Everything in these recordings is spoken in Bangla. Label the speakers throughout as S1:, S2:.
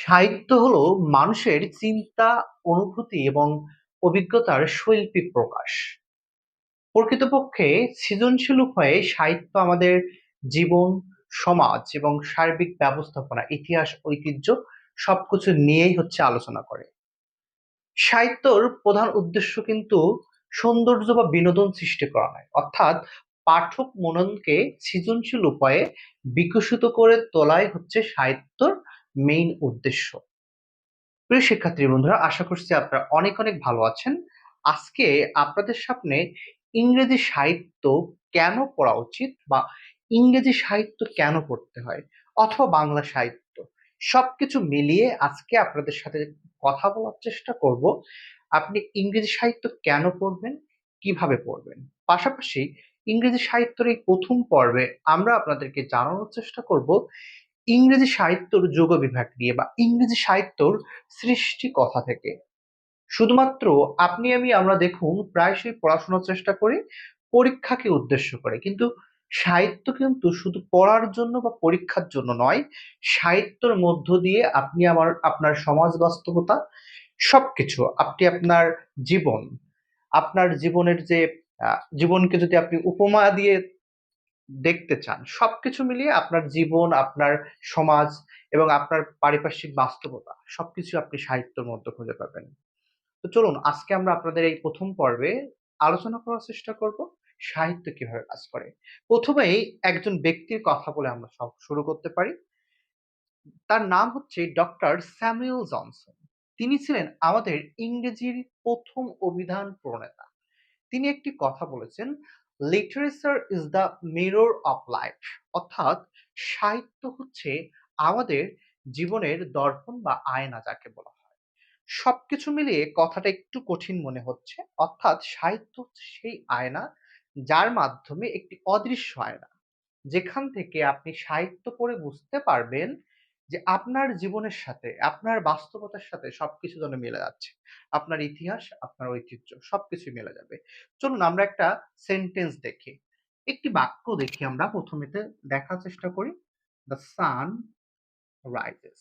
S1: সাহিত্য হলো মানুষের চিন্তা, অনুভূতি এবং অভিজ্ঞতার শৈল্পিক প্রকাশ। প্রকৃতপক্ষে সৃজনশীল উপায়ে সাহিত্য আমাদের জীবন, সমাজ এবং সার্বিক ব্যবস্থাপনা, ইতিহাস, ঐতিহ্য সবকিছু নিয়েই আলোচনা করে। সাহিত্যর প্রধান উদ্দেশ্য কিন্তু সৌন্দর্য বা বিনোদন সৃষ্টি করা নয়, অর্থাৎ পাঠক মননকে সৃজনশীল উপায়ে বিকশিত করে তোলাই সাহিত্যর মেইন উদ্দেশ্য। প্রিয় শিক্ষার্থী বন্ধুরা, আশা করছি আপনারা অনেক অনেক ভালো আছেন। আজকে আপনাদের সামনে ইংরেজি সাহিত্য কেন পড়া উচিত বা ইংরেজি সাহিত্য কেন পড়তে হয় অথবা বাংলা সাহিত্য সবকিছু মিলিয়ে আজকে আপনাদের সাথে কথা বলার চেষ্টা করব। আপনি ইংরেজি সাহিত্য কেন পড়বেন, কিভাবে পড়বেন, পাশাপাশি ইংরেজি সাহিত্যের এই প্রথম পর্বে আমরা আপনাদেরকে জানানোর চেষ্টা করব ইংরেজি সাহিত্যর যুগ বিভাগ নিয়ে বা ইংরেজি সাহিত্যর সৃষ্টি কথা থেকে। শুধুমাত্র আপনি আমি আমরা দেখুন প্রায়শই পড়াশোনার চেষ্টা করি পরীক্ষাকে উদ্দেশ্য করে, কিন্তু সাহিত্য কিন্তু শুধু পড়ার জন্য বা পরীক্ষার জন্য নয়। সাহিত্যের মধ্য দিয়ে আপনি আপনার সমাজ বাস্তবতা সবকিছু, আপনি আপনার জীবন, আপনার জীবনের যে জীবনকে যদি আপনি উপমা দিয়ে দেখতে চান, সবকিছু মিলিয়ে আপনার জীবন, আপনার সমাজ এবং আপনার পারিপার্শ্বিক বাস্তবতা সবকিছু আপনি সাহিত্যের মধ্যে খুঁজে পাবেন। তো চলুন আজকে আমরা আপনাদের এই প্রথম পর্বে আলোচনা করার চেষ্টা করব সাহিত্য কিভাবে কাজ করে। প্রথমেই একজন ব্যক্তির কথা বলে আমরা সব শুরু করতে পারি। তার নাম ডক্টর স্যামুয়েল জনসন। তিনি ছিলেন আমাদের ইংরেজির প্রথম অভিধান প্রণেতা। তিনি একটি কথা বলেছেন, literature is the mirror of life, অর্থাৎ সাহিত্য আমাদের জীবনের দর্পণ বা আয়না যাকে বলা হয়। সবকিছু মিলিয়ে কথাটা একটু কঠিন মনে হচ্ছে, অর্থাৎ সাহিত্য সেই আয়না যার মাধ্যমে একটি অদৃশ্য আয়না, যেখান থেকে আপনি সাহিত্য পড়ে বুঝতে পারবেন যে আপনার জীবনের সাথে, আপনার বাস্তবতার সাথে সবকিছু যেন মিলে যাচ্ছে। আপনার ইতিহাস, আপনার ঐতিহ্য সবকিছু মিলে যাবে। চলুন আমরা একটা সেন্টেন্স দেখি, একটি বাক্য দেখি। আমরা প্রথমেতে দেখার চেষ্টা করি। দ্য সান রাইজেস,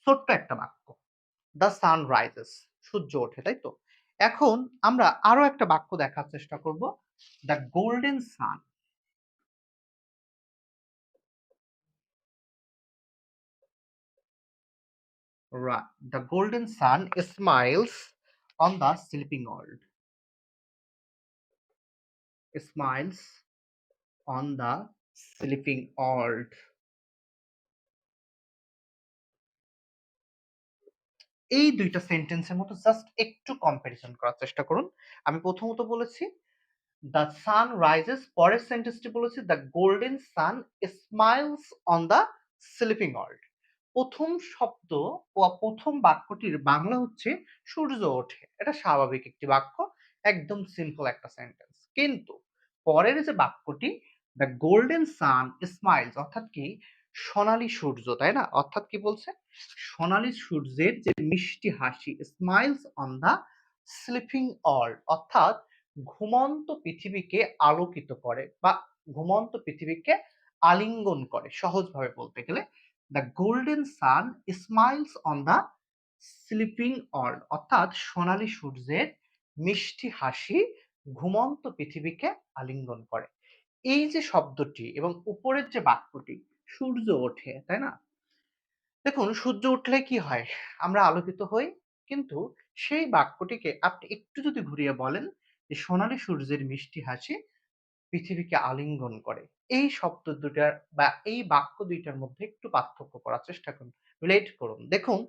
S1: ছোট্ট একটা বাক্য। দ্য সান রাইজেস, সূর্য ওঠে, তাই তো? এখন আমরা আরো একটা বাক্য দেখার চেষ্টা করব। The golden sun, the golden sun smiles on the sleeping world. Smiles on the sleeping world. এই দুইটা সেন্টেন্সের মতো জাস্ট একটু কম্পারিজন করার চেষ্টা করুন। আমি প্রথমত বলেছি দ্য সান রাইজেস, পরের সেন্টেন্সটি বলেছি the golden sun smiles on the sleeping world. প্রথম শব্দ বা প্রথম বাক্যটির বাংলা সূর্য ওঠে। এটা স্বাভাবিক একটি বাক্য, একদম সিম্পল একটা সেন্টেন্স। কিন্তু পরের যে বাক্যটি দ্য গোল্ডেন সান স্মাইলস, অর্থাৎ কি সোনালী সূর্য, তাই না? অর্থাৎ কি বলছে? সোনালী সূর্যের যে মিষ্টি হাসি, smiles on the sleeping world, অর্থাৎ ঘুমন্ত পৃথিবীকে আলোকিত করে বা ঘুমন্ত পৃথিবীকে আলিঙ্গন করে। সহজভাবে বলতে গেলে the golden sun smiles on the sleeping world, অর্থাৎ সোনালী সূর্যের মিষ্টি হাসি ঘুমন্ত পৃথিবীকে আলিঙ্গন করে। এই যে শব্দটি এবং উপরের যে বাক্যটি সূর্য ওঠে, তাই না? দেখুন সূর্য উঠলে কি হয়? আমরা আলোকিত হই। কিন্তু সেই বাক্যটিকে আপনি একটু যদি ঘুরিয়ে বলেন যে সোনালী সূর্যের মিষ্টি হাসি পৃথিবীকে আলিঙ্গন করে। এই শব্দ দুটার বা এই বাক্য দুইটার মধ্যে একটু পার্থক্য করার চেষ্টা করুন, রিলেট করুন। দেখুন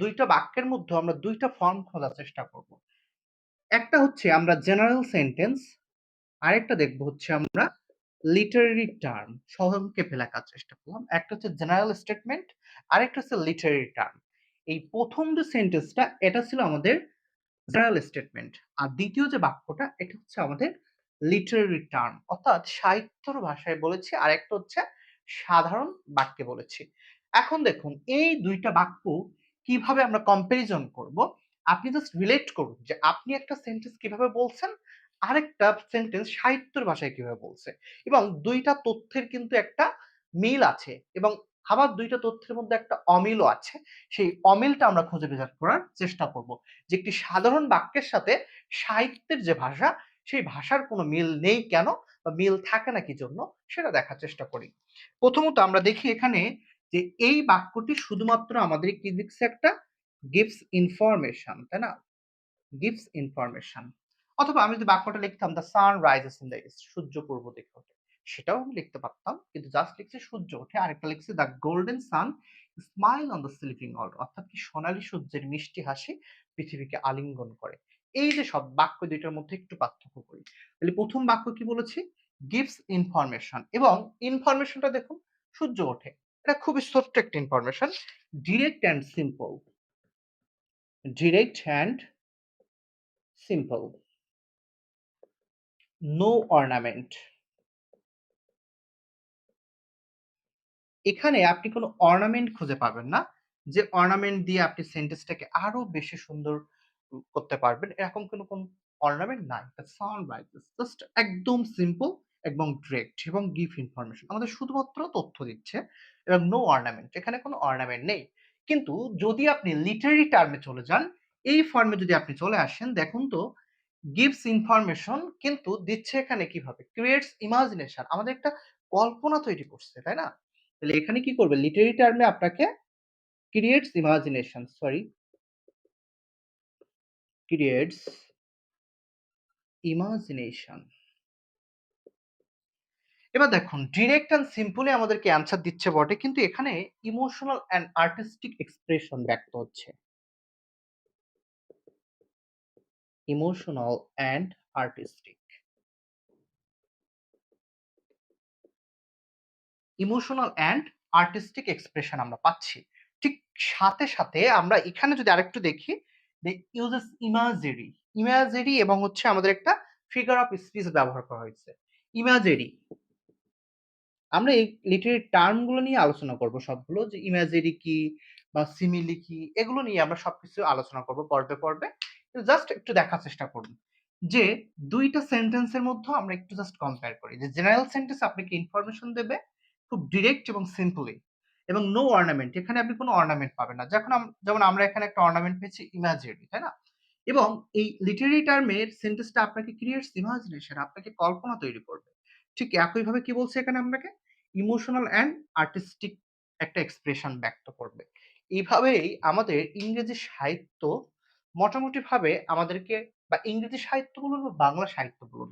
S1: দুইটা বাক্যের মধ্যে আমরা দুইটা ফর্ম খোঁজার চেষ্টা করব। একটা আমরা জেনারেল সেন্টেন্স, আরেকটা দেখব আমরা লিটারেরি টার্ম। সংক্ষেপে লেখার চেষ্টা করলাম। একটা জেনারেল স্টেটমেন্ট, আরেকটা লিটারেরি টার্ম। এই প্রথম যে সেন্টেন্সটা এটা ছিল আমাদের জেনারেল স্টেটমেন্ট, আর দ্বিতীয় যে বাক্যটা এটা আমাদের লিটারেরি টার্ম, অর্থাৎ সাহিত্যর ভাষায় বলেছি, আর একটা সাধারণ বাক্যে বলেছি। এখন দেখুন এই দুইটা বাক্য কিভাবে আমরা কম্পারিজন করব। আপনি জাস্ট রিলেট করুন যে আপনি একটা সেন্টেন্স কিভাবে বলছেন, আরেকটা সেন্টেন্স সাহিত্যের ভাষায় কিভাবে বলছে, এবং দুইটা তথ্যের কিন্তু একটা মিল আছে এবং আবার দুইটা তথ্যের মধ্যে একটা অমিলও আছে, সেই অমিলটা আমরা খুঁজে বের করার চেষ্টা করব যে একটি সাধারণ বাক্যের সাথে সাহিত্যের যে ভাষা, সেই ভাষার কোনো মিল নেই কেন বা মিল থাকে না কি জন্য, সেটা দেখার চেষ্টা করি। প্রথমত আমরা দেখি এখানে যে এই বাক্যটি শুধুমাত্র আমাদের কি দিচ্ছে, একটা গিভস ইনফরমেশন, তাই না? Gives information. অথবা আমি যদি বাক্যটা লিখতাম the sun rises in the east, সূর্য পূর্ব দিকে ওঠে, সেটাও আমি লিখতে পারতাম, কিন্তু জাস্ট লিখছি সূর্য ওঠে। আরেকটা লিখছি the golden sun smile on the sleeping world, অর্থাৎ কি সোনালী সূর্যের মিষ্টি হাসি পৃথিবীকে আলিঙ্গন করে। এই যে সব বাক্য দুইটার মধ্যে একটু পার্থক্য করি। তাহলে প্রথম বাক্য কি বলেছি, গিভস ইনফরমেশন, এবং ইনফরমেশনটা দেখুন সূর্য ওঠে, এটা খুবই ছোট্ট একটা information. Direct and simple, direct and simple, no ornament. এখানে আপনি কোনো অর্নামেন্ট খুঁজে পাবেন না, যে অর্নামেন্ট দিয়ে আপনি সেন্টেন্সটাকে আরো বেশি সুন্দর করতে পারবেন, এরকম কোন অর্নামেন্ট নাই। সাউন্ড লাইক দিস, জাস্ট একদম সিম্পল এবং ডিরেক্ট, এবং গিভ ইনফরমেশন, আমাদের শুধুমাত্র তথ্য দিচ্ছে, এবং নো অর্নামেন্ট, এখানে কোনো অর্নামেন্ট নেই। কিন্তু যদি আপনি লিটারেরি টার্মে চলে যান, এই ফর্মে যদি আপনি চলে আসেন, দেখুন তো গিভস ইনফরমেশন কিন্তু দিচ্ছে এখানে কিভাবে, ক্রিয়েটস ইমাজিনেশন, আমাদের একটা কল্পনা তৈরি করছে, তাই না? তাহলে এখানে কি করবে, লিটারেরি টার্মে আপনাকে creates imagination, sorry, creates imagination. এবার দেখুন ডিরেক্ট অ্যান্ড সিম্পলি আমাদেরকে অ্যান্সার দিচ্ছে বটে, কিন্তু এখানে ইমোশনাল অ্যান্ড আর্টিস্টিক এক্সপ্রেশন ব্যক্ত হচ্ছে, emotional and artistic, emotional and artistic expression আমরা পাচ্ছি। ঠিক সাথে সাথে আমরা এখানে যদি আরেকটু দেখি, যে ইউজেস ইমাজেরি, ইমাজেরি এবং হচ্ছে আমাদের একটা ফিগার অফ স্পিচ ব্যবহার করা হয়েছে। ইমাজেরি, আমরা এই লিটারেরি টার্ম গুলো নিয়ে আলোচনা করব সবগুলো, যে ইমাজেরি কি বা সিমিলি কি, এগুলো নিয়ে আমরা সবকিছু আলোচনা করব পর্বে পর্বে। জাস্ট একটু দেখার চেষ্টা করুন যে দুইটা সেন্টেন্সের মধ্যে আমরা একটু জাস্ট কম্পেয়ার করি, যে জেনারেল সেন্টেন্স আপনাকে ইনফরমেশন দেবে খুব ডিরেক্ট এবং সিম্পলি, এবং নো অর্নামেন্ট, এখানে আপনি কোনো অর্নামেন্ট পাবেন না, যেমন আমরা এখানে একটা অর্নামেন্ট পেয়েছি ইমাজেরি, তাই না? এবং এই লিটারেরি টার্মের সেন্টেন্সটা আপনাকে ক্রিয়েটস ইমাজিনেশন, আপনাকে কল্পনা তৈরি করবে। ঠিক একইভাবে কি বলছে এখানে আপনাকে, ইমোশনাল অ্যান্ড আর্টিস্টিক একটা এক্সপ্রেশন ব্যক্ত করবে। এইভাবেই আমাদের ইংরেজি সাহিত্য মোটামুটি ভাবে আমাদেরকে, বা ইংরেজি সাহিত্য বলুন বা বাংলা সাহিত্য বলুন,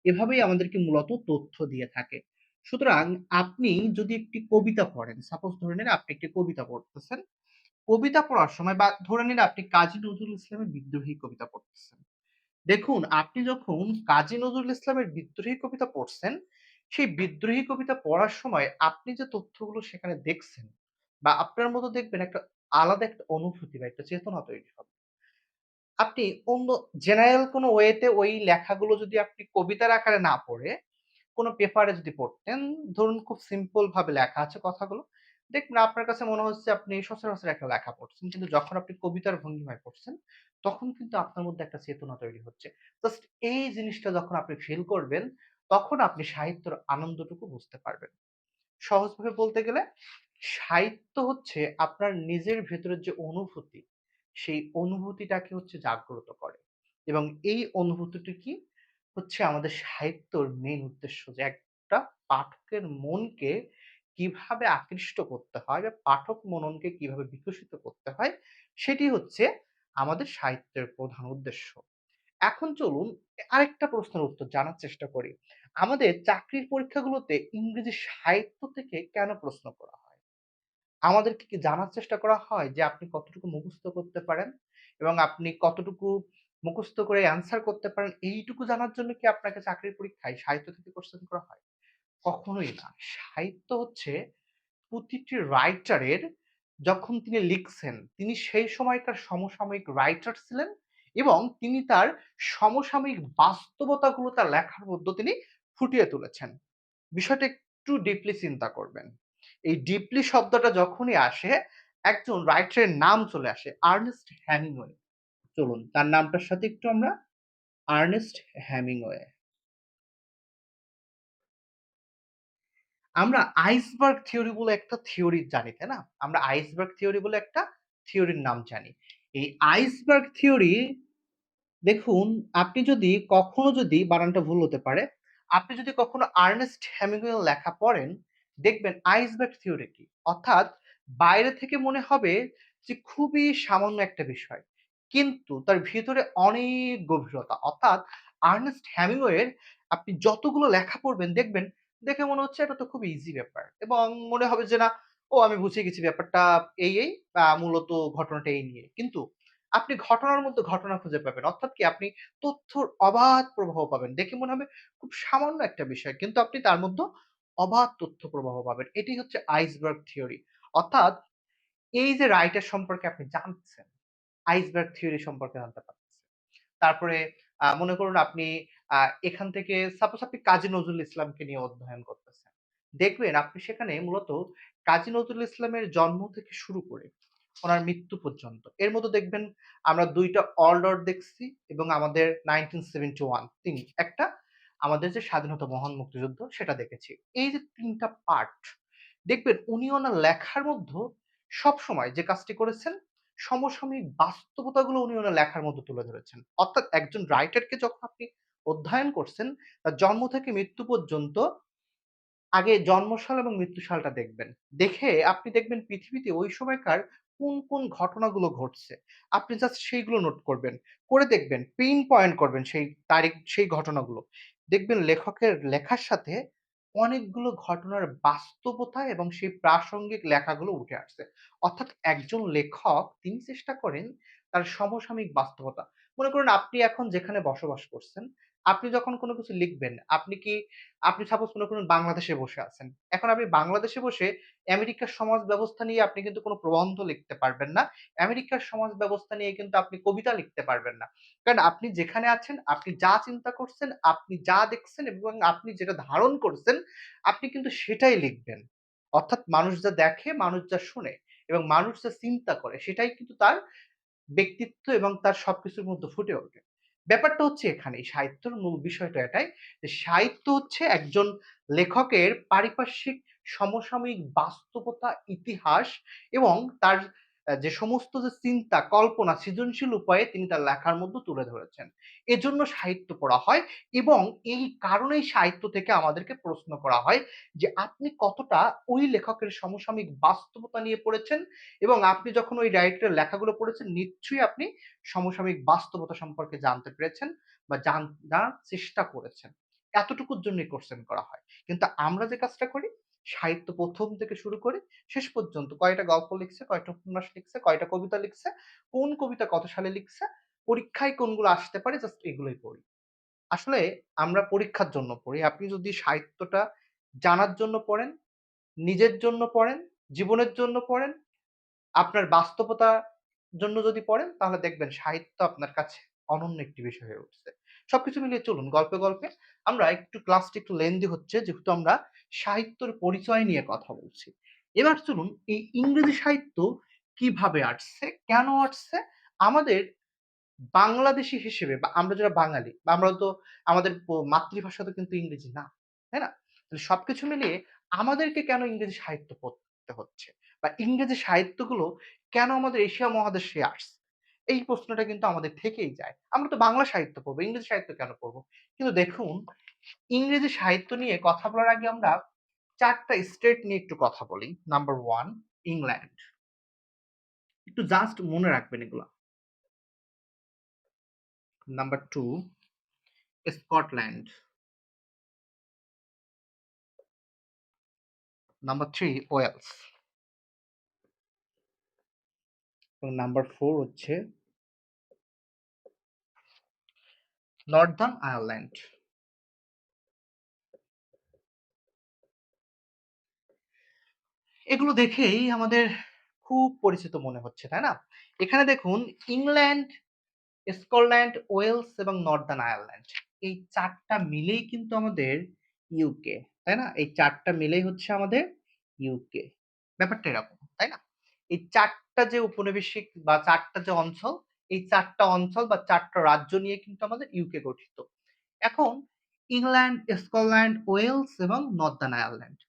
S1: এভাবেই আমাদেরকে মূলত তথ্য দিয়ে থাকে। সুতরাং আপনি যদি একটি কবিতা পড়েন, সাপোজ ধরে নিন আপনি একটি কবিতা পড়তেছেন, কবিতা পড়ার সময় বা ধরে নিন আপনি কাজী নজরুল ইসলামের বিদ্রোহী কবিতা পড়তেছেন, দেখুন আপনি যখন কাজী নজরুল ইসলামের বিদ্রোহী কবিতা পড়ছেন, সেই বিদ্রোহী কবিতা পড়ার সময় আপনি যে তথ্যগুলো সেখানে দেখছেন, বা আপনার মতো দেখবেন একটা আলাদা একটা অনুভূতি বা একটা চেতনা তৈরি হবে। আপনি অন্য জেনারেল কোনো ওয়েতে ওই লেখাগুলো যদি আপনি কবিতার আকারে না পড়ে কোনো পেপারে যদি পড়তেন, ধরুন খুব সিম্পল ভাবে লেখা আছে কথাগুলো, দেখবেন আপনার কাছে মনে হচ্ছে আপনি সচরাচর একটা লেখা পড়ছেন। কিন্তু যখন আপনি কবিতার ভঙ্গিমায় পড়ছেন, তখন কিন্তু আপনার মধ্যে একটা চেতনা তৈরি হচ্ছে। জাস্ট এই জিনিসটা যখন আপনি ফিল করবেন, তখন আপনি সাহিত্যের আনন্দটুকু বুঝতে পারবেন। সহজভাবে বলতে গেলে সাহিত্য হচ্ছে আপনার নিজের ভেতরের যে অনুভূতি, সেই অনুভূতিটাকে হচ্ছে জাগ্রত করে, এবং এই অনুভূতিটি কি হচ্ছে আমাদের সাহিত্যর মেইন উদ্দেশ্য, যে একটা পাঠকের মনকে কিভাবে আকৃষ্ট করতে হয় বা পাঠক মননকে কিভাবে বিকশিত করতে হয়, সেটি হচ্ছে আমাদের সাহিত্যের প্রধান উদ্দেশ্য। এখন চলুন আরেকটা প্রশ্নের উত্তর জানার চেষ্টা করি। আমাদের চাকরির পরীক্ষাগুলোতে ইংরেজি সাহিত্য থেকে কেন প্রশ্ন করা হয়? আমাদেরকে কি জানার চেষ্টা করা হয় যে আপনি কতটুকু মুখস্থ করতে পারেন এবং আপনি কতটুকু মুখস্থ করে অ্যান্সার করতে পারেন, এইটুকু জানার জন্য কি আপনাকে চাকরির পরীক্ষায় সাহিত্য থেকে কোশ্চেন করা হয়? কখনোই না। সাহিত্য হচ্ছে প্রতিটি রাইটারের, যখন তিনি লিখছেন, তিনি সেই সময়কার সমসাময়িক রাইটার ছিলেন, এবং তিনি তার সমসাময়িক বাস্তবতাগুলো তার লেখার মধ্যে তিনি ফুটিয়ে তুলেছেন। বিষয়টা একটু ডিপলি চিন্তা করবেন। এই ডিপলি শব্দটা যখনই আসে, একজন রাইটারের নাম চলে আসে, আর্নেস্ট হেমিংওয়ে। চলুন তার নামটার সাথে একটু আমরা, আর্নেস্ট হেমিংওয়ে। আমরা আইসবার্গ থিওরি বলে একটা থিওরি জানি, তাই না? আমরা আইসবার্গ থিওরি বলে একটা থিওরির নাম জানি। এই আইসবার্গ থিওরি দেখুন, আপনি যদি কখনো যদি বানানটা ভুল হতে পারে। আপনি যদি কখনো আর্নেস্ট হেমিংওয়ের লেখা পড়েন, দেখবেন আইসবার্গ থিওরি কি? অর্থাৎ বাইরে থেকে মনে হবে যে খুবই সামান্য একটা বিষয়। কিন্তু তার ভিতরে অনেক গভীরতা। অর্থাৎ আর্নেস্ট হেমিংওয়ের আপনি যতগুলো লেখা পড়বেন দেখবেন, দেখে মনে হচ্ছে এটা তো খুব ইজি ব্যাপার। এবং মনে হবে যে না, ও আমি বুঝে গেছি ব্যাপারটা এই মূলত ঘটনাটা এই নিয়ে। কিন্তু আপনি ঘটনার মধ্যে ঘটনা খুঁজে পাবেন। অর্থাৎ কি আপনি তথ্যর অবাধ প্রবাহ পাবেন। দেখে মনে হবে খুব সামান্য একটা বিষয়। কিন্তু আপনি তার মধ্যে অবাধ তথ্য প্রবাহ পাবেন। এটি হচ্ছে আইসবার্গ থিওরি। অর্থাৎ এই যে রাইটার সম্পর্কে আপনি জানছেন, আইসবার্গ থিওরি সম্পর্কে জানতে পারতেছেন। তারপরে মনে করুন আপনি আ এখান থেকে সাপোজ আপনি কাজী নজরুল ইসলামকে নিয়ে অধ্যয়ন করতেছেন। দেখবেন আপনি সেখানে মূলত কাজী নজরুল ইসলামের জন্ম থেকে শুরু করে উনার মৃত্যু পর্যন্ত। এর মধ্যে দেখবেন আমরা ২ টা অর্ডার দেখছি এবং আমাদের 1971 ৩ একটা আমাদের যে স্বাধীনতা মহান মুক্তিযুদ্ধ সেটা দেখেছি। এই যে ৩ টা পার্ট দেখবেন উনি ওনার লেখার মধ্যে সবসময় যে কাজটি করেছেন, সমসাময়িক বাস্তবতাগুলো উনি ওনার লেখার মধ্যে তুলে ধরেছেন। অর্থাৎ একজন রাইটারকে যখন আপনি অধ্যয়ন করছেন, তার জন্ম থেকে মৃত্যু পর্যন্ত আগে জন্মসাল এবং মৃত্যু সালটা দেখবেন। দেখে আপনি দেখবেন পৃথিবীতে ওই সময়কার কোন ঘটনাগুলো ঘটছে। আপনি জাস্ট সেইগুলো নোট করবেন। করে দেখবেন, পিন পয়েন্ট করবেন সেই তারিখ, সেই ঘটনাগুলো। দেখবেন লেখকের লেখার সাথে অনেকগুলো ঘটনার বাস্তবতা এবং সেই প্রাসঙ্গিক লেখাগুলো উঠে আসছে। অর্থাৎ একজন লেখক তিনি চেষ্টা করেন তার সমসাময়িক বাস্তবতা। মনে করুন আপনি এখন যেখানে বসবাস করছেন, আপনি যখন কোনো কিছু লিখবেন, আপনি সাপোজ মনে করুন বাংলাদেশে বসে আছেন। এখন আপনি বাংলাদেশে বসে আমেরিকার সমাজ ব্যবস্থা নিয়ে আপনি কিন্তু কোনো প্রবন্ধ লিখতে পারবেন না। আমেরিকার সমাজ ব্যবস্থা নিয়ে কিন্তু আপনি কবিতা লিখতে পারবেন না। কারণ আপনি যেখানে আছেন, আপনি যা চিন্তা করছেন, আপনি যা দেখছেন এবং আপনি যেটা ধারণ করছেন, আপনি কিন্তু সেটাই লিখবেন। অর্থাৎ মানুষ যা দেখে, মানুষ যা শোনে এবং মানুষ যা চিন্তা করে সেটাই কিন্তু তার ব্যক্তিত্ব এবং তার সবকিছুর মধ্যে ফুটে ওঠে। ব্যাপারটা হচ্ছে এখানেই, সাহিত্যের মূল বিষয়টা এটাই যে সাহিত্য হচ্ছে একজন লেখকের পারিপার্শ্বিক সমসাময়িক বাস্তবতা, ইতিহাস এবং তার যে সমস্ত যে চিন্তা, কল্পনা, সৃজনশীল উপায়ে তিনি তার লেখার মধ্যে তুলে ধরেছেন। এজন্য সাহিত্য পড়া হয় এবং এই কারণেই সাহিত্য থেকে আমাদেরকে প্রশ্ন করা হয় যে আপনি কতটা ওই লেখকের সমসাময়িক বাস্তবতা নিয়ে পড়েছেন এবং আপনি যখন ওই রাইটারের লেখাগুলো পড়েছেন নিশ্চয়ই আপনি সমসাময়িক বাস্তবতা সম্পর্কে জানতে পেরেছেন বা জানার চেষ্টা করেছেন। এতটুকুর জন্যই কোশ্চেন করা হয়। কিন্তু আমরা যে কাজটা করি, সাহিত্য ১ম থেকে শুরু করে শেষ পর্যন্ত কয়টা গল্প লিখছে, কয়টা উপন্যাস লিখছে, কয়টা কবিতা লিখছে, কোন কবিতা কত সালে লিখছে, পরীক্ষায় কোনগুলো আসতে পারে জাস্ট এগুলোই পড়ি। আসলে আমরা পরীক্ষার জন্য পড়ি। আপনি যদি সাহিত্যটা জানার জন্য পড়েন, নিজের জন্য পড়েন, জীবনের জন্য পড়েন, আপনার বাস্তবতার জন্য যদি পড়েন তাহলে দেখবেন সাহিত্য আপনার কাছে অনন্য একটি বিষয় হয়ে উঠছে। সবকিছু মিলিয়ে চলুন গল্পে আমরা একটু ক্লাসটি একটু লেন্দি হচ্ছে যেহেতু আমরা সাহিত্যর পরিচয় নিয়ে কথা বলছি। এবার চলুন এই ইংরেজি সাহিত্য কিভাবে আসছে, কেন আসছে? আমাদের বাংলাদেশী হিসেবে বা আমরা যারা বাঙালি বা আমরা তো আমাদের মাতৃভাষা তো কিন্তু ইংরেজি না। তাই না? তাহলে সবকিছু মিলিয়ে আমাদেরকে কেন ইংরেজি সাহিত্য পড়তে হচ্ছে? বা ইংরেজি সাহিত্যগুলো কেন আমাদের এশিয়া মহাদেশে আসছে? এই প্রশ্নটা কিন্তু আমাদের থেকেই যায়। আমরা তো বাংলা সাহিত্য পড়বো, ইংরেজি সাহিত্য কেন পড়বো? কিন্তু দেখুন ইংরেজি সাহিত্য নিয়ে কথা বলার আগে আমরা ৪ টা স্টেট নিয়ে একটু কথা বলি। Number 1 England. একটু জাস্ট মনে রাখবেন এগুলা। Number 2 Scotland. নাম্বার 3 ওয়েলস এবং নাম্বার 4 হচ্ছে নর্দার্ন আয়ারল্যান্ড। এগুলো দেখেই আমাদের খুব পরিচিত মনে হচ্ছে, তাই না? এখানে দেখুন ইংল্যান্ড, স্কটল্যান্ড, ওয়েলস এবং নর্দার্ন আয়ারল্যান্ড। এই ৪ টা মিলেই কিন্তু আমাদের ইউকে, তাই না? এই ৪ টা মিলেই হচ্ছে আমাদের ইউকে। ব্যাপারটা এরকম, তাই না? এই ৪ টা যে উপনিবেশিক বা ৪ টা যে অঞ্চল, এই ৪ টা অঞ্চল বা ৪ টা রাজ্য নিয়ে কিন্তু আমাদের ইউকে গঠিত। এখন ইংল্যান্ড, স্কটল্যান্ড, ওয়েলস এবং নর্দার্ন আয়ারল্যান্ড।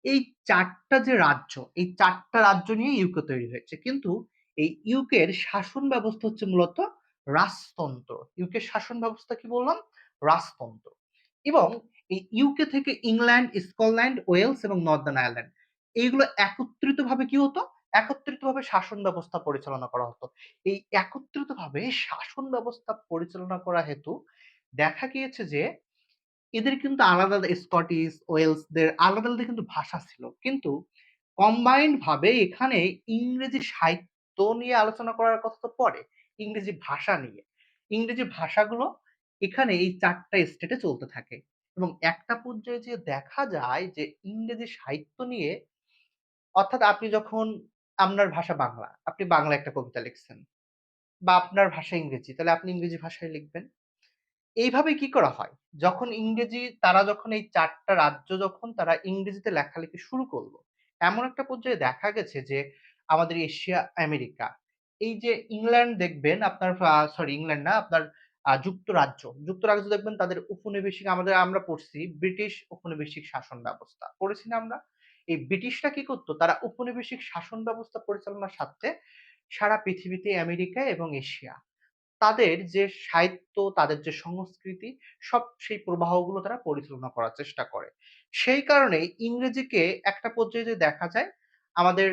S1: এই ৪টা যে রাজ্য, এই ৪টা রাজ্য নিয়ে ইউকে তৈরি হয়েছে। কিন্তু এই ইউকের শাসন ব্যবস্থা হচ্ছে মূলত রাজতন্ত্র। ইউকের শাসন ব্যবস্থা কি বললাম? রাজতন্ত্র। এবং এই ইউকে থেকে ইংল্যান্ড, স্কটল্যান্ড, ওয়েলস এবং নর্দার্ন আয়ারল্যান্ড এইগুলো একত্রিতভাবে কি হতো? একত্রিতভাবে শাসন ব্যবস্থা পরিচালনা করা হতো। এই একত্রিতভাবে শাসন ব্যবস্থা পরিচালনা করা হেতু দেখা গিয়েছে যে এদের কিন্তু আলাদা, আলাদা স্কটিশ, ওয়েলসদের আলাদা, আলাদা কিন্তু ভাষা ছিল। কিন্তু কম্বাইন্ড ভাবে এখানে ইংরেজি সাহিত্য নিয়ে আলোচনা করার কথা তো পরে, ইংরেজি ভাষা নিয়ে। ইংরেজি ভাষাগুলো এখানে এই ৪টা স্টেটে চলতে থাকে। এবং একটা পর্যায়ে যেয়ে দেখা যায় যে ইংরেজি সাহিত্য নিয়ে অর্থাৎ আপনি যখন আপনার ভাষা বাংলা, আপনি বাংলায় একটা কবিতা লিখছেন বা আপনার ভাষা ইংরেজি, তাহলে আপনি ইংরেজি ভাষায় লিখবেন। এইভাবে কি করা হয়? যখন ইংরেজি তারা যখন এই ৪ টা রাজ্য যখন তারা ইংরেজিতে লেখালেখি শুরু করলো, এমন একটা পর্যায়ে দেখা গেছে যে আমাদের এশিয়া, আমেরিকা, এই যে ইংল্যান্ড দেখবেন আপনার সরি ইংল্যান্ড না আপনার যুক্তরাজ্য। যুক্তরাজ্য দেখবেন তাদের উপনিবেশিক আমরা পড়ছি ব্রিটিশ উপনিবেশিক শাসন ব্যবস্থা। পড়েছি না আমরা? এই ব্রিটিশরা কি করত? তারা উপনিবেশিক শাসন ব্যবস্থা পরিচালনার স্বার্থে সারা পৃথিবীতে আমেরিকা এবং এশিয়া তাদের যে সাহিত্য, তাদের যে সংস্কৃতি, সব সেই প্রবাহগুলো তারা পরিচালনা করার চেষ্টা করে। সেই কারণেই ইংরেজিকে একটা পর্যায়ে যে দেখা যায় আমাদের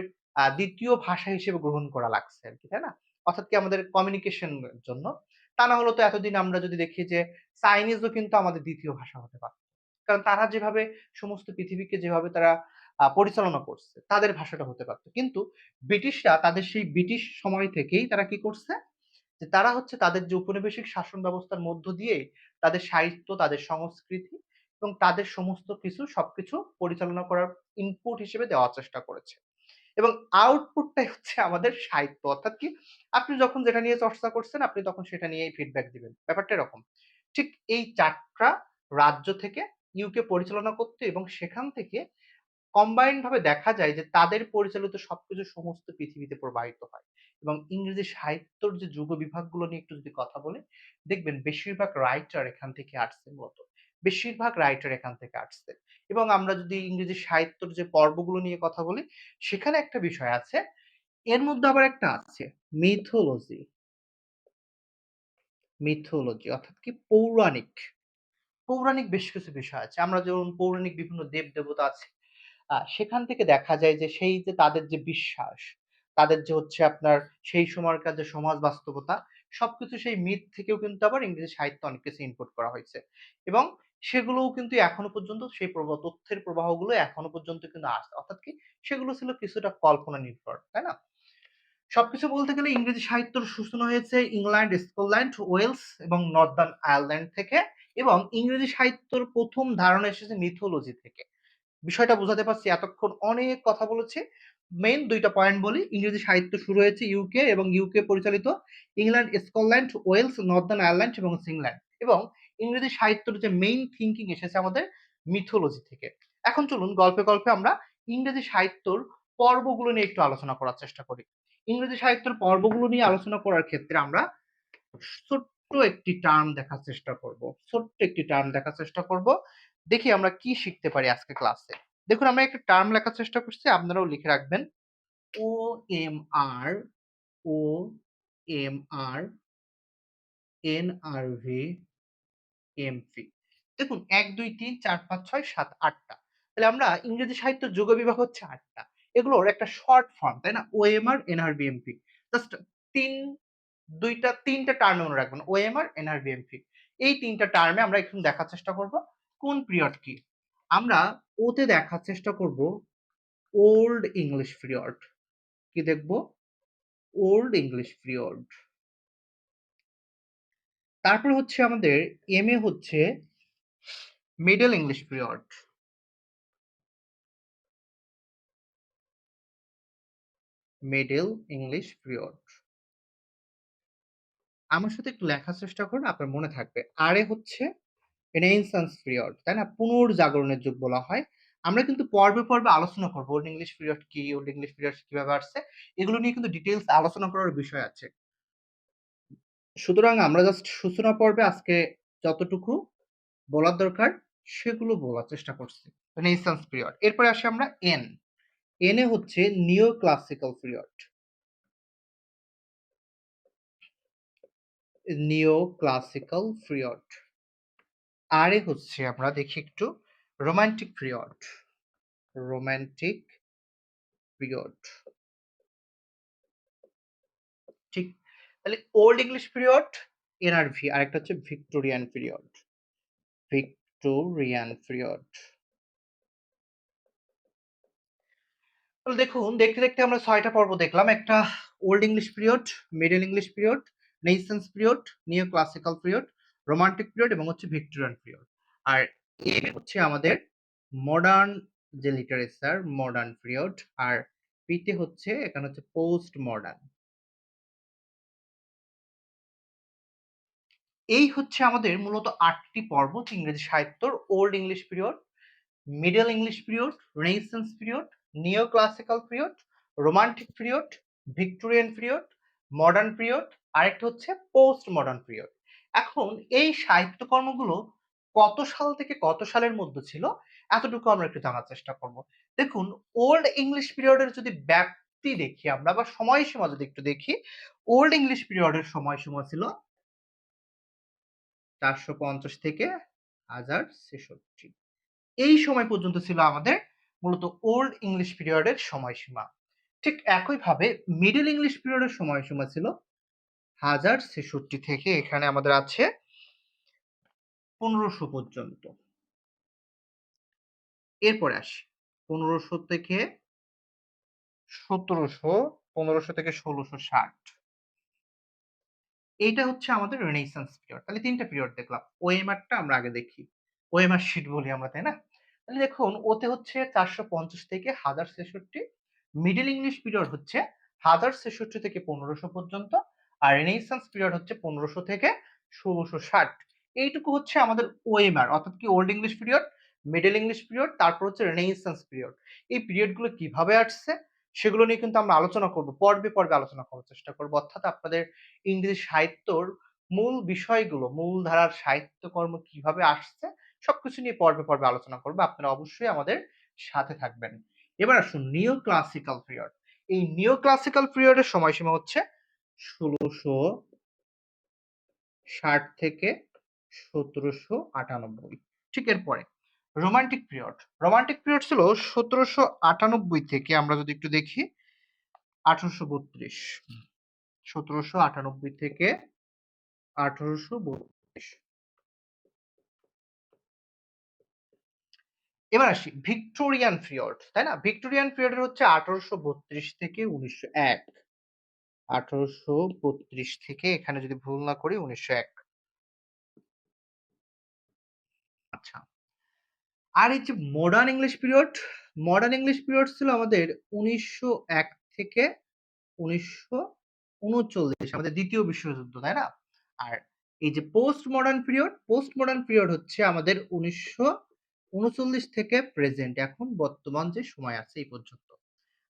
S1: ২য় ভাষা হিসেবে গ্রহণ করা লাগছে আরকি, তাই না? অর্থাৎ কি আমাদের কমিউনিকেশন এর জন্য। তা না হলে তো এতদিন আমরা যদি দেখি যে চাইনিজও কিন্তু আমাদের ২য় ভাষা হতে পারত। কারণ তারা যেভাবে সমস্ত পৃথিবীকে যেভাবে তারা পরিচালনা করছে, তাদের ভাষাটা হতে পারত। কিন্তু ব্রিটিশরা তাদের সেই ব্রিটিশ সময় থেকেই তারা কি করছে? যে তারা হচ্ছে তাদের যে উপনিবেশিক শাসন ব্যবস্থার মধ্য দিয়ে তাদের সাহিত্য, তাদের সংস্কৃতি এবং তাদের সমস্ত কিছু সবকিছু পরিচালনা করার ইনপুট হিসেবে দেওয়ার চেষ্টা করেছে। এবং আউটপুটটাই হচ্ছে আমাদের সাহিত্য। অর্থাৎ কি আপনি যখন যেটা নিয়ে চর্চা করছেন আপনি তখন সেটা নিয়েই ফিডব্যাক দিবেন। ব্যাপারটা এরকম। ঠিক এই ৪ টা রাজ্য থেকে ইউকে পরিচালনা করত এবং সেখান থেকে কম্বাইন্ড ভাবে দেখা যায় যে তাদের পরিচালিত সবকিছু সমস্ত পৃথিবীতে প্রবাহিত হয়। এবং ইংরেজি সাহিত্যর যে যুগ বিভাগগুলো নিয়ে একটু যদি কথা বলি, দেখবেন বেশিরভাগ রাইটার এখান থেকে আসছে মূলত। বেশিরভাগ রাইটার এখান থেকে আসছে। এবং আমরা যদি ইংরেজি সাহিত্যর যে পর্বগুলো নিয়ে কথা বলি, সেখানে একটা বিষয় আছে। এর মধ্যে আবার একটা আছে মিথোলজি, মিথোলজি অর্থাৎ কি পৌরাণিক। পৌরাণিক বেশ কিছু বিষয় আছে। আমরা যেমন পৌরাণিক বিভিন্ন দেব-দেবতা আছে। সেখান থেকে দেখা যায় যে সেই যে তাদের যে বিশ্বাস, তাদের যে হচ্ছে আপনার সেই সময়কার যে সমাজ বাস্তবতা, সবকিছু সেই মিথ থেকেও কিন্তু আবার ইংরেজি সাহিত্যে অনেক কিছু ইনপুট করা হয়েছে। এবং সেগুলোও কিন্তু এখনো পর্যন্ত সেই তথ্যের প্রবাহগুলো এখনো পর্যন্ত কিন্তু আসছে। অর্থাৎ কি সেগুলো ছিল কিছুটা কল্পনা নির্ভর, তাই না? সবকিছু বলতে গেলে ইংরেজি সাহিত্যর সূচনা হয়েছে ইংল্যান্ড, স্কটল্যান্ড, ওয়েলস এবং নর্দার্ন আয়ারল্যান্ড থেকে এবং ইংরেজি সাহিত্যর ১ম ধারণা এসেছে মিথোলজি থেকে। বিষয়টা বোঝাতে পারছি এতক্ষণ অনেক কথা বলেছি। মেইন ২ টা পয়েন্ট বলি। ইংরেজি সাহিত্য শুরু হয়েছে ইউকে এবং ইউকে পরিচালিত England, Scotland, Wales, Northern Ireland এবং ইংল্যান্ড এবং ইংরেজি সাহিত্যের যে মেইন থিংকিং এসেছে আমাদের মিথোলজি থেকে। এখন চলুন গল্পে, গল্পে আমরা ইংরেজি সাহিত্যর পর্বগুলো নিয়ে একটু আলোচনা করার চেষ্টা করি। ইংরেজি সাহিত্যের পর্বগুলো নিয়ে আলোচনা করার ক্ষেত্রে আমরা ছোট্ট একটি টার্ম দেখার চেষ্টা করব। ছোট্ট একটি টার্ম দেখার চেষ্টা করব। দেখি আমরা কি শিখতে পারি আজকে ক্লাসে। দেখুন আমরা একটা টার্ম লেখার চেষ্টা করছি, আপনারাও লিখে রাখবেন। OMR, OMR, NRV, MP দেখুন ১, ২, ৩, ৪, ৫, ৬, ৭, ৮ টা। তাহলে আমরা ইংরেজি সাহিত্যের যুগ বিভাগ হচ্ছে ৮ টা। এগুলোর একটা শর্ট ফর্ম, তাই না? OMR, NRV, MP জাস্ট ৩ ২ টা ৩ টা টার্ম মনে রাখবেন। OMR, NRV, MP এই ৩ টা টার্মে আমরা এখন দেখার চেষ্টা করব কোন পিরিয়ড কি। আমরা ও তে দেখার চেষ্টা করব ওল্ড ইংলিশ পিরিয়ড। কি দেখব? Old English period. তারপরে হচ্ছে আমাদের এম এ হচ্ছে middle English period. Middle English period. আমার সাথে একটু লেখার চেষ্টা করুন, আপনার মনে থাকবে। আর এ হচ্ছে রেনেসাঁস পিরিয়ড, তাই না? পুনর্জাগরণের যুগ বলা হয়। আমরা কিন্তু পর্বে, পর্বে আলোচনা করব ওল্ড ইংলিশ পিরিয়ড কি, ওল্ড ইংলিশ পিরিয়ড কিভাবে আসছে। এগুলো নিয়ে কিন্তু ডিটেইলস আলোচনা করার বিষয় আছে। সুতরাং আমরা জাস্ট সূচনা পর্বে আজকে যতটুকু বলার দরকার সেগুলো বলার চেষ্টা করছি। Renaissance period. এরপরে আসি আমরা এন। এনে হচ্ছে neo classical period. Neo classical period. আর এ হচ্ছে আমরা দেখি একটু রোমান্টিক পিরিয়ড। Romantic period. ঠিক, তাহলে ওল্ড ইংলিশ পিরিয়ড এনআরভি, আরেকটা হচ্ছে ভিক্টোরিয়ান পিরিয়ড। Victorian period. তাহলে দেখুন, দেখতে দেখতে আমরা ৬টা পর্ব দেখলাম। একটা old English period, middle English period, renaissance period, neo classical period, romantic period এবং হচ্ছে ভিক্টোরিয়ান পিরিয়ড। আর এ হচ্ছে আমাদের মডার্ন যে লিটারেচার, মডার্ন পিরিয়ড। আর পিতে হচ্ছে এখানে হচ্ছে পোস্ট মডার্ন। এই হচ্ছে আমাদের মূলত ৮টি পর্ব ইংরেজি সাহিত্যর old English period, middle English period, renaissance period, neo classical period, romantic period, Victorian period, modern period, আরেকটা হচ্ছে পোস্ট মডার্ন পিরিয়ড। এখন এই সাহিত্যকর্মগুলো কত সাল থেকে কত সালের মধ্যে ছিল এতটুকু আমরা একটু জানার চেষ্টা করব। দেখুন, ওল্ড ইংলিশ পিরিয়ডের যদি ব্যাপ্তি দেখি আমরা বা সময়সীমা যদি একটু দেখি, ওল্ড ইংলিশ পিরিয়ডের সময়সীমা ছিল ৪৫০ থেকে ১০৬৬। এই সময় পর্যন্ত ছিল আমাদের মূলত ওল্ড ইংলিশ পিরিয়ডের সময়সীমা। ঠিক একইভাবে মিডল ইংলিশ পিরিয়ডের সময়সীমা ছিল ১০৬৬ থেকে এখানে আমাদের আছে ১৫০০ পর্যন্ত। এরপরে আসি ১৫০০ থেকে ১৭০০, ১৫০০ থেকে ১৬৬০। এইটা হচ্ছে আমাদের রেনেসাঁস পিরিয়ড। তাহলে ৩ টা পিরিয়ড দেখলাম। ওএমআরটা আমরা আগে দেখি। ওএমআর শিট বলি আমরা, তাই না? তাহলে দেখুন, ওতে হচ্ছে ৪৫০ থেকে ১০৬৬। মিডল ইংলিশ পিরিয়ড হচ্ছে ১০৬৬ থেকে ১৫০০ পর্যন্ত। আর রেনেসাঁস পিরিয়ড হচ্ছে ১৫০০ থেকে ১৬৬০। এইটুকু হচ্ছে আমাদের ওএমআর, অর্থাৎ কি old English period, middle English period, তারপর হচ্ছে রেনেসাঁস পিরিয়ড। এই পিরিয়ড গুলো কিভাবে আসছে সেগুলো নিয়ে কিন্তু আমরা আলোচনা করব। পর্বে পর্বে আলোচনা করার চেষ্টা করব। অর্থাৎ আপনাদের ইংরেজি সাহিত্যর মূল বিষয়গুলো, মূল ধারার সাহিত্যকর্ম কিভাবে আসছে সবকিছু নিয়ে পর্বে পর্বে আলোচনা করব। আপনারা অবশ্যই আমাদের সাথে থাকবেন। এবার আসুন নিও ক্লাসিক্যাল পিরিয়ড। এই নিও ক্লাসিক্যাল পিরিয়ডের সময়সীমা হচ্ছে ১৬৬০ থেকে ১৭৯৮। ঠিক এরপরে রোমান্টিক পিরিয়ড। রোমান্টিক পিরিয়ড ছিল ১৭৯৮ থেকে আমরা যদি একটু দেখি ১৮৩২। ১৭৯৮ থেকে ১৮৩২। এবার আসি ভিক্টোরিয়ান পিরিয়ড, তাই না? ভিক্টোরিয়ান পিরিয়ডের হচ্ছে ১৮৩২ থেকে ১৯০১। ১৮৩২ থেকে এখানে যদি ভুল না করি ১৯০১। আচ্ছা। আর এই যে modern English period, modern English period ছিল আমাদের ১৯০১ থেকে ১৯৩৯, আমাদের ২য় বিশ্বযুদ্ধ, তাই না? আর এই যে post modern period, post modern period হচ্ছে আমাদের ১৯৩৯ থেকে প্রেজেন্ট, এখন বর্তমান যে সময় আছে এই পর্যন্ত।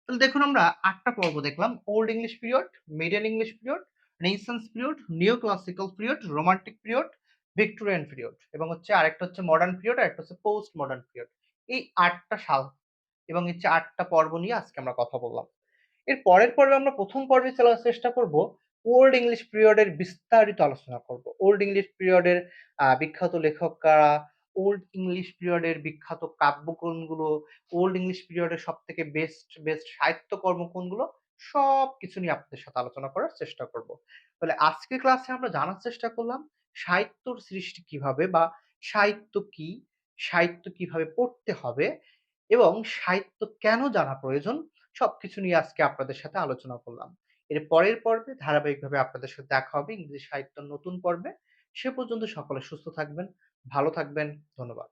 S1: তাহলে দেখুন, আমরা ৮টা পর্ব দেখলাম। Old English period, middle English period, renaissance period, neo classical period, romantic period, Victorian period এবং হচ্ছে আরেকটা হচ্ছে মডার্ন পিরিয়ড, আর একটা হচ্ছে পোস্ট মডার্ন পিরিয়ড। এই ৮টা সাল এবং হচ্ছে ৮টা পর্ব নিয়ে আজকে আমরা কথা বললাম। এর পরের পর্বে আমরা ১ম পর্বে চলার চেষ্টা করব ওল্ড ইংলিশ পিরিয়ডের বিস্তারিত আলোচনা করব। ওল্ড ইংলিশ পিরিয়ডের বিখ্যাত লেখক কারা, ওল্ড ইংলিশ পিরিয়ডের বিখ্যাত কাব্য কোনগুলো, ওল্ড ইংলিশ পিরিয়ডের সবথেকে বেস্ট বেস্ট সাহিত্যকর্ম কোনগুলো, সবকিছু নিয়ে আপনাদের সাথে আলোচনা করার চেষ্টা করব। তাহলে আজকের ক্লাসে আমরা জানার চেষ্টা করলাম সাহিত্যর সৃষ্টি কিভাবে বা সাহিত্য কি, সাহিত্য কিভাবে পড়তে হবে এবং সাহিত্য কেন জানা প্রয়োজন, সবকিছু নিয়ে আজকে আপনাদের সাথে আলোচনা করলাম। এর পরের পর্বে ধারাবাহিকভাবে আপনাদের সাথে দেখা হবে ইংরেজি সাহিত্যের নতুন পর্বে। সে পর্যন্ত সকলে সুস্থ থাকবেন, ভালো থাকবেন। ধন্যবাদ।